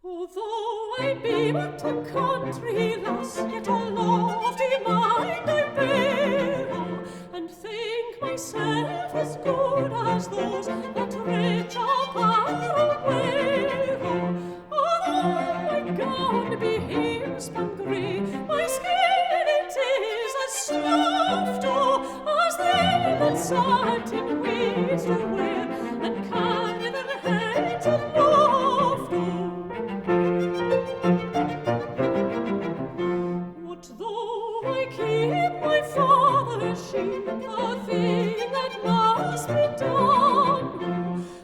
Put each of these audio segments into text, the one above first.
Although I be but a country lass, yet a lofty mind I bear, and think myself as good as those that rich apparel wear. Although my gown be homespun grey, my skin it is as soft as they that satin weeds do wear, and carry their heads aloft. What though I keep my father's sheep, a thing that must be done,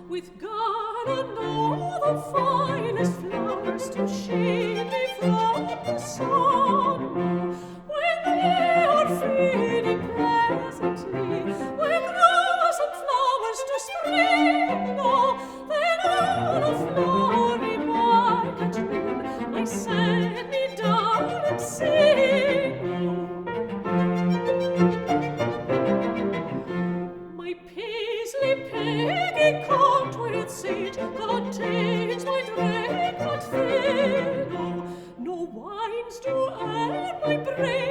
with gown and all the finest flowers to shade me from the sun? When they are feeding presently, when grass and flowers do spring, then on a flowery market moon I set me down and sing. My paisley peggy coat with seat contains my drink but fail. No wines to add my brain,